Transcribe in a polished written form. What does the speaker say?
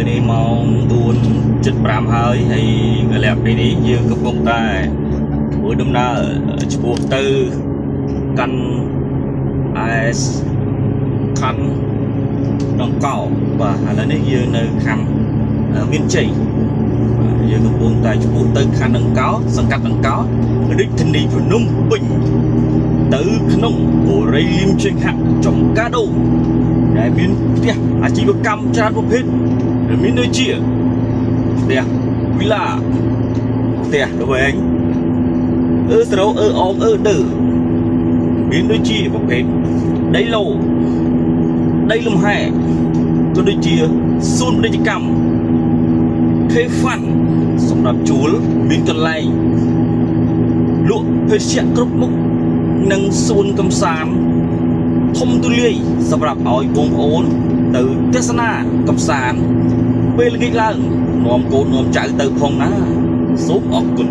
នេះម៉ោង4:75ហើយហើយកលៈពេលនេះយើងកំពុងតែធ្វើដំណើរឆ្ពោះទៅកាន់AS ខណ្ឌដង្កោបាទឥឡូវនេះយើងនៅខណ្ឌមានជ័យយើងកំពុងតែឆ្ពោះទៅខណ្ឌដង្កោសង្កាត់ដង្កោរាជធានីភ្នំពេញទៅក្នុងបុរីលីមជើងហាក់ចំកាដូដែលមានផ្ទះអាជីវកម្មច្រើនប្រភេទដែលមានដូចជាផ្ទះវិឡាផ្ទះល្វែងស្រោអងដឺមានដូចជាប្រភេទដីឡូដីលំហែក៏ដូចជាសួនពាណិជ្ជកម្មខេហ្វាន់សម្រាប់ជួលមានកន្លែងលក់ភេសជ្ជៈគ្រប់មុខនិងសួនកំសាន្តធំទូលាយសម្រាប់ឲ្យបងប្អូនទៅទស្សនាកំសាន្តពេលល្ងាចឡើងនាំកូននាំចៅទៅផងណាសូមអរគុណ